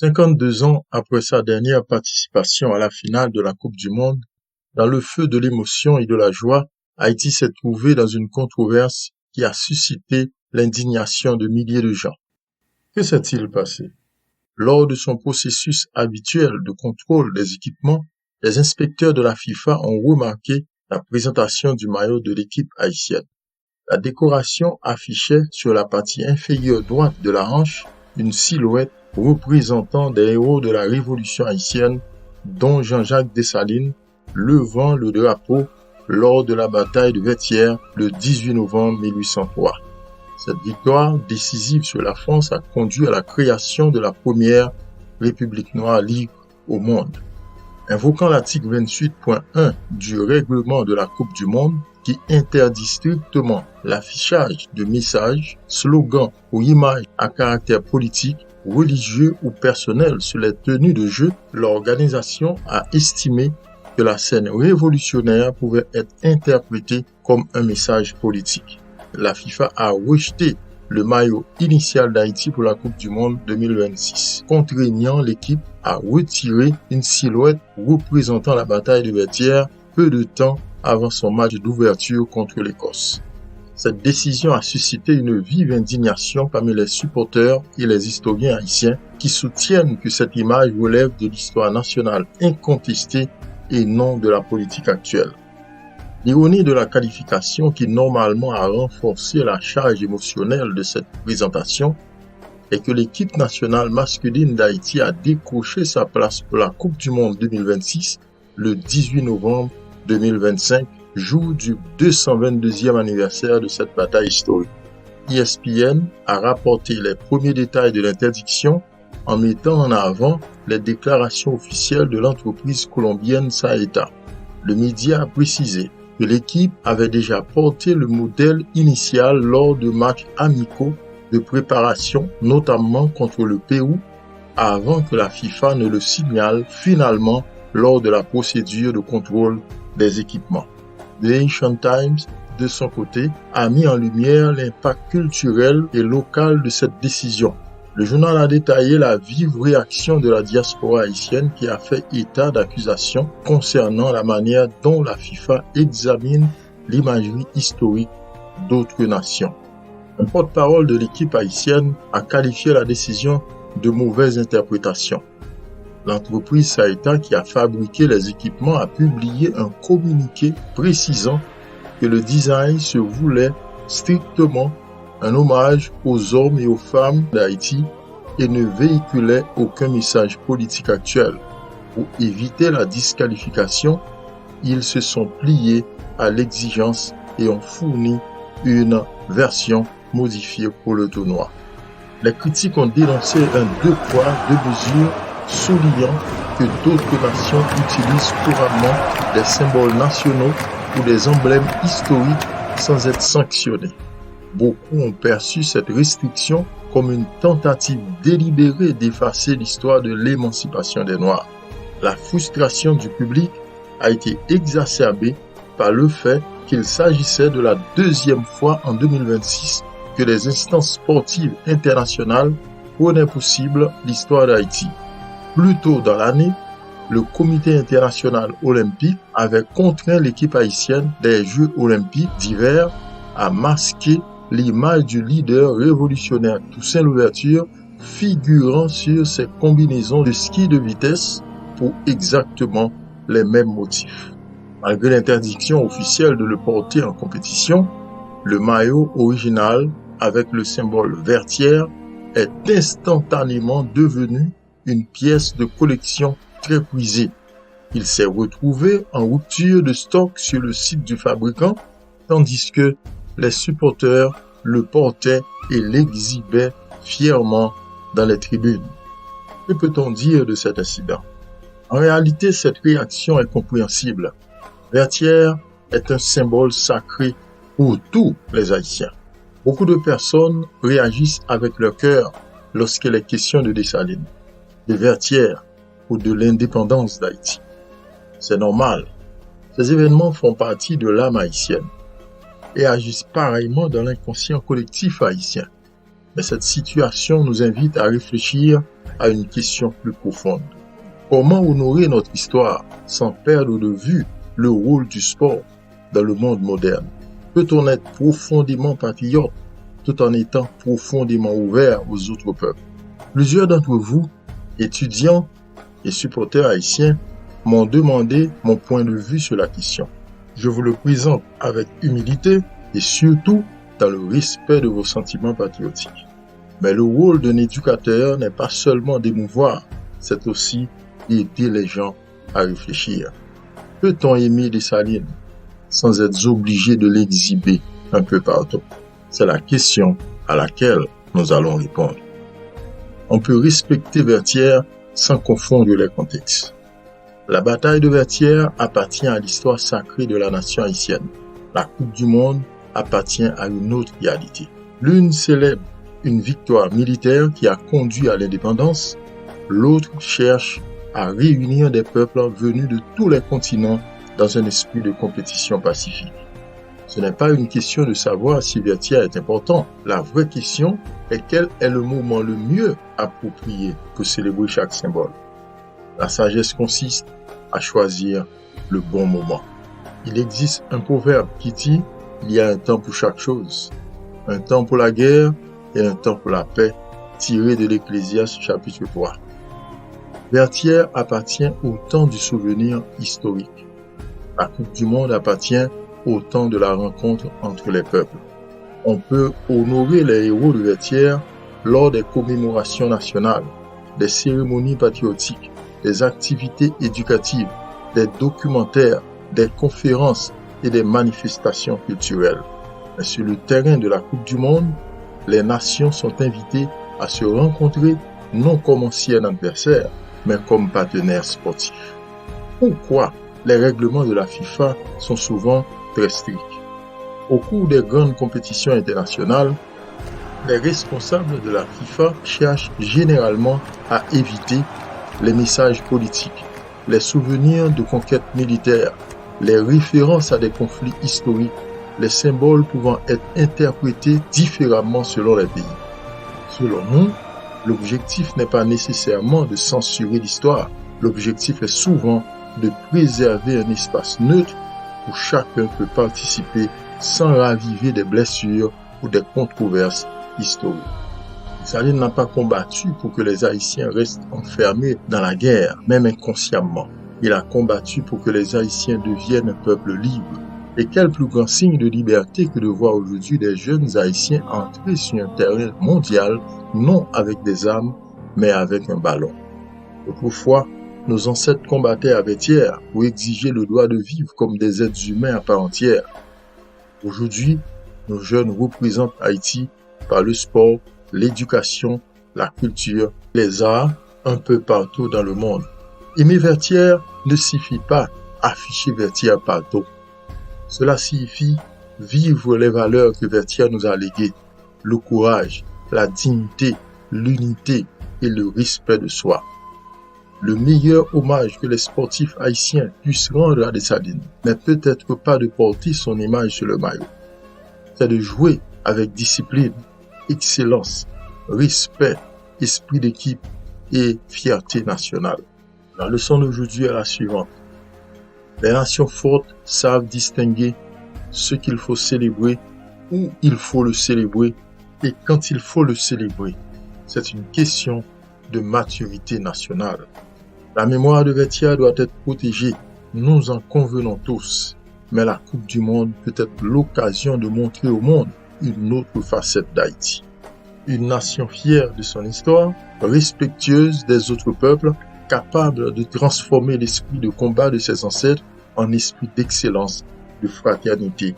52 ans après sa dernière participation à la finale de la Coupe du Monde, dans le feu de l'émotion et de la joie, Haïti s'est trouvé dans une controverse qui a suscité l'indignation de milliers de gens. Que s'est-il passé? Lors de son processus habituel de contrôle des équipements, les inspecteurs de la FIFA ont remarqué la présentation du maillot de l'équipe haïtienne. La décoration affichait sur la partie inférieure droite de la hanche une silhouette représentant des héros de la Révolution haïtienne, dont Jean-Jacques Dessalines, levant le drapeau lors de la bataille de Vertières le 18 novembre 1803. Cette victoire décisive sur la France a conduit à la création de la première République noire libre au monde. Invoquant l'article 28.1 du règlement de la Coupe du Monde, qui interdit strictement l'affichage de messages, slogans ou images à caractère politique, religieux ou personnel sur les tenues de jeu, l'organisation a estimé que la scène révolutionnaire pouvait être interprétée comme un message politique. La FIFA a rejeté le maillot initial d'Haïti pour la Coupe du Monde 2026, contraignant l'équipe à retirer une silhouette représentant la bataille de Vertières peu de temps avant son match d'ouverture contre l'Écosse. Cette décision a suscité une vive indignation parmi les supporters et les historiens haïtiens qui soutiennent que cette image relève de l'histoire nationale incontestée et non de la politique actuelle. L'ironie de la qualification qui normalement a renforcé la charge émotionnelle de cette présentation est que l'équipe nationale masculine d'Haïti a décroché sa place pour la Coupe du Monde 2026 le 18 novembre 2025, jour du 222e anniversaire de cette bataille historique. ESPN a rapporté les premiers détails de l'interdiction en mettant en avant les déclarations officielles de l'entreprise colombienne Saeta. Le média a précisé que l'équipe avait déjà porté le modèle initial lors de matchs amicaux de préparation, notamment contre le Pérou, avant que la FIFA ne le signale finalement lors de la procédure de contrôle des équipements. The Asian Times, de son côté, a mis en lumière l'impact culturel et local de cette décision. Le journal a détaillé la vive réaction de la diaspora haïtienne qui a fait état d'accusations concernant la manière dont la FIFA examine l'imagerie historique d'autres nations. Un porte-parole de l'équipe haïtienne a qualifié la décision de mauvaise interprétation. L'entreprise Saeta qui a fabriqué les équipements a publié un communiqué précisant que le design se voulait strictement un hommage aux hommes et aux femmes d'Haïti et ne véhiculait aucun message politique actuel. Pour éviter la disqualification, ils se sont pliés à l'exigence et ont fourni une version modifiée pour le tournoi. Les critiques ont dénoncé un deux poids, deux mesures, soulignant que d'autres nations utilisent couramment des symboles nationaux ou des emblèmes historiques sans être sanctionnés. Beaucoup ont perçu cette restriction comme une tentative délibérée d'effacer l'histoire de l'émancipation des Noirs. La frustration du public a été exacerbée par le fait qu'il s'agissait de la deuxième fois en 2026 que les instances sportives internationales prenaient pour cible l'histoire d'Haïti. Plus tôt dans l'année, le Comité international olympique avait contraint l'équipe haïtienne des Jeux olympiques d'hiver à masquer l'image du leader révolutionnaire Toussaint Louverture figurant sur ses combinaisons de ski de vitesse pour exactement les mêmes motifs. Malgré l'interdiction officielle de le porter en compétition, le maillot original avec le symbole Vertières est instantanément devenu une pièce de collection très prisée. Il s'est retrouvé en rupture de stock sur le site du fabricant, tandis que les supporters le portaient et l'exhibaient fièrement dans les tribunes. Que peut-on dire de cet incident? En réalité, cette réaction est compréhensible. Vertières est un symbole sacré pour tous les Haïtiens. Beaucoup de personnes réagissent avec leur cœur lorsqu'il est question de Dessalines, de Vertières ou de l'indépendance d'Haïti. C'est normal. Ces événements font partie de l'âme haïtienne et agissent pareillement dans l'inconscient collectif haïtien. Mais cette situation nous invite à réfléchir à une question plus profonde. Comment honorer notre histoire sans perdre de vue le rôle du sport dans le monde moderne? Peut-on être profondément patriote tout en étant profondément ouvert aux autres peuples? Plusieurs d'entre vous, étudiants et supporters haïtiens, m'ont demandé mon point de vue sur la question. Je vous le présente avec humilité et surtout dans le respect de vos sentiments patriotiques. Mais le rôle d'un éducateur n'est pas seulement d'émouvoir, c'est aussi d'aider les gens à réfléchir. Peut-on aimer Dessalines sans être obligé de l'exhiber un peu partout? C'est la question à laquelle nous allons répondre. On peut respecter Vertières sans confondre les contextes. La bataille de Vertières appartient à l'histoire sacrée de la nation haïtienne. La Coupe du Monde appartient à une autre réalité. L'une célèbre une victoire militaire qui a conduit à l'indépendance, l'autre cherche à réunir des peuples venus de tous les continents dans un esprit de compétition pacifique. Ce n'est pas une question de savoir si Vertières est important. La vraie question est quel est le moment le mieux approprié pour célébrer chaque symbole. La sagesse consiste à choisir le bon moment. Il existe un proverbe qui dit « Il y a un temps pour chaque chose, un temps pour la guerre et un temps pour la paix », tiré de l'Ecclésiaste chapitre 3. Vertières appartient au temps du souvenir historique. La Coupe du Monde appartient au temps de la rencontre entre les peuples. On peut honorer les héros de Vertières lors des commémorations nationales, des cérémonies patriotiques, des activités éducatives, des documentaires, des conférences et des manifestations culturelles. Mais sur le terrain de la Coupe du Monde, les nations sont invitées à se rencontrer non comme anciens adversaires, mais comme partenaires sportifs. Pourquoi les règlements de la FIFA sont souvent très stricts? Au cours des grandes compétitions internationales, les responsables de la FIFA cherchent généralement à éviter les messages politiques, les souvenirs de conquêtes militaires, les références à des conflits historiques, les symboles pouvant être interprétés différemment selon les pays. Selon nous, l'objectif n'est pas nécessairement de censurer l'histoire. L'objectif est souvent de préserver un espace neutre où chacun peut participer sans raviver des blessures ou des controverses historiques. Dessalines n'a pas combattu pour que les Haïtiens restent enfermés dans la guerre, même inconsciemment. Il a combattu pour que les Haïtiens deviennent un peuple libre. Et quel plus grand signe de liberté que de voir aujourd'hui des jeunes Haïtiens entrer sur un terrain mondial, non avec des armes, mais avec un ballon. Autrefois, nos ancêtres combattaient à Vertières pour exiger le droit de vivre comme des êtres humains à part entière. Aujourd'hui, nos jeunes représentent Haïti par le sport, l'éducation, la culture, les arts, un peu partout dans le monde. Aimer Vertières ne suffit pas à afficher Vertières partout. Cela signifie vivre les valeurs que Vertières nous a léguées, le courage, la dignité, l'unité et le respect de soi. Le meilleur hommage que les sportifs haïtiens puissent rendre à Dessalines n'est peut-être pas de porter son image sur le maillot. C'est de jouer avec discipline, excellence, respect, esprit d'équipe et fierté nationale. La leçon d'aujourd'hui est la suivante. Les nations fortes savent distinguer ce qu'il faut célébrer, où il faut le célébrer et quand il faut le célébrer. C'est une question de maturité nationale. La mémoire de Vertières doit être protégée, nous en convenons tous. Mais la Coupe du Monde peut être l'occasion de montrer au monde une autre facette d'Haïti. Une nation fière de son histoire, respectueuse des autres peuples, capable de transformer l'esprit de combat de ses ancêtres en esprit d'excellence, de fraternité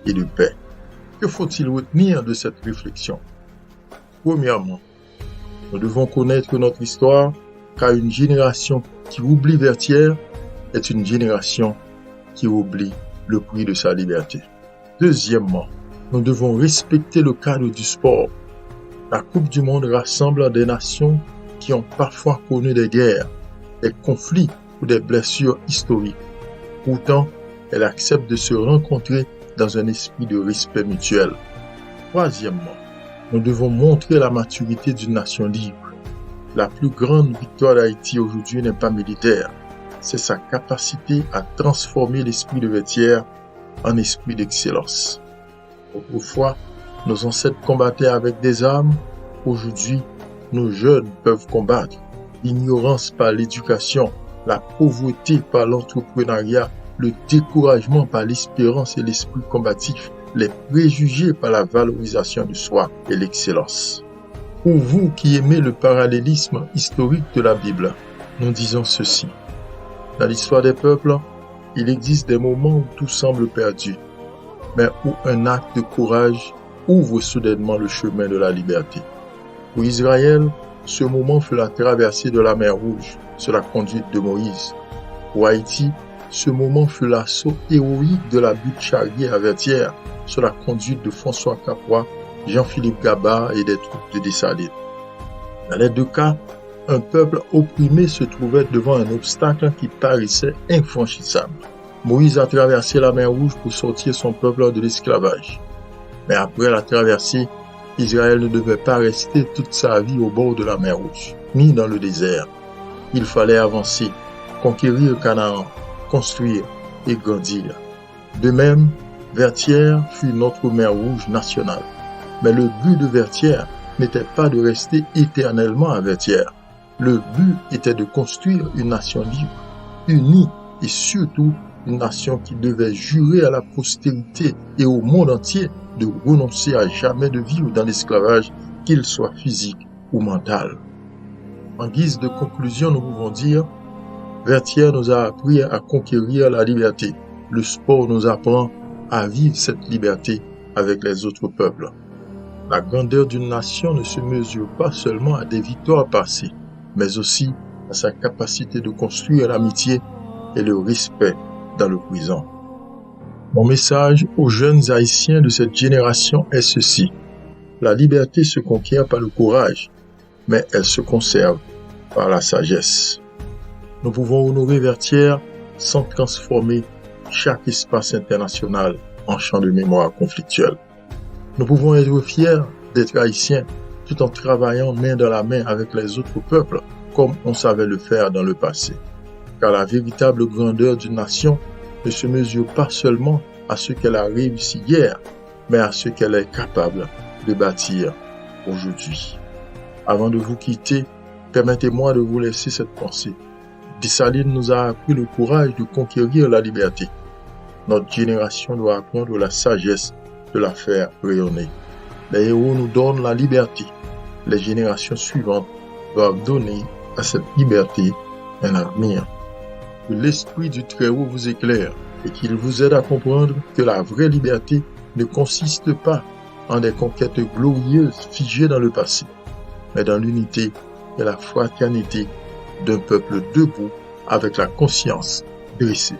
et de paix. Que faut-il retenir de cette réflexion? Premièrement, nous devons connaître notre histoire, car une génération qui oublie Vertières est une génération qui oublie le prix de sa liberté. Deuxièmement, nous devons respecter le cadre du sport. La Coupe du Monde rassemble des nations qui ont parfois connu des guerres, des conflits ou des blessures historiques. Pourtant, elle accepte de se rencontrer dans un esprit de respect mutuel. Troisièmement, nous devons montrer la maturité d'une nation libre. La plus grande victoire d'Haïti aujourd'hui n'est pas militaire, c'est sa capacité à transformer l'esprit de Vertières en esprit d'excellence. Autrefois, nos ancêtres combattaient avec des armes, aujourd'hui, nos jeunes peuvent combattre l'ignorance par l'éducation, la pauvreté par l'entrepreneuriat, le découragement par l'espérance et l'esprit combatif, les préjugés par la valorisation de soi et l'excellence. Pour vous qui aimez le parallélisme historique de la Bible, nous disons ceci. Dans l'histoire des peuples, il existe des moments où tout semble perdu, mais où un acte de courage ouvre soudainement le chemin de la liberté. Pour Israël, ce moment fut la traversée de la mer Rouge sur la conduite de Moïse. Pour Haïti, ce moment fut l'assaut héroïque de la butte Charrier à Vertières sur la conduite de François Capois, Jean-Philippe Gabard et des troupes de Dessalines. Dans les deux cas, un peuple opprimé se trouvait devant un obstacle qui paraissait infranchissable. Moïse a traversé la mer Rouge pour sortir son peuple de l'esclavage. Mais après la traversée, Israël ne devait pas rester toute sa vie au bord de la mer Rouge, ni dans le désert. Il fallait avancer, conquérir Canaan, construire et grandir. De même, Vertières fut notre mer Rouge nationale. Mais le but de Vertières n'était pas de rester éternellement à Vertières. Le but était de construire une nation libre, unie et surtout une nation qui devait jurer à la postérité et au monde entier de renoncer à jamais de vivre dans l'esclavage, qu'il soit physique ou mental. En guise de conclusion, nous pouvons dire, Vertières nous a appris à conquérir la liberté. Le sport nous apprend à vivre cette liberté avec les autres peuples. La grandeur d'une nation ne se mesure pas seulement à des victoires passées, mais aussi à sa capacité de construire l'amitié et le respect dans le présent. Mon message aux jeunes Haïtiens de cette génération est ceci. La liberté se conquiert par le courage, mais elle se conserve par la sagesse. Nous pouvons honorer Vertières sans transformer chaque espace international en champ de mémoire conflictuel. Nous pouvons être fiers d'être haïtiens tout en travaillant main dans la main avec les autres peuples comme on savait le faire dans le passé. Car la véritable grandeur d'une nation ne se mesure pas seulement à ce qu'elle a réussi hier, mais à ce qu'elle est capable de bâtir aujourd'hui. Avant de vous quitter, permettez-moi de vous laisser cette pensée. Dessalines nous a appris le courage de conquérir la liberté. Notre génération doit apprendre la sagesse de la faire rayonner. Les héros nous donnent la liberté. Les générations suivantes doivent donner à cette liberté un avenir. Que l'esprit du Très-Haut vous éclaire et qu'il vous aide à comprendre que la vraie liberté ne consiste pas en des conquêtes glorieuses figées dans le passé, mais dans l'unité et la fraternité d'un peuple debout avec la conscience dressée.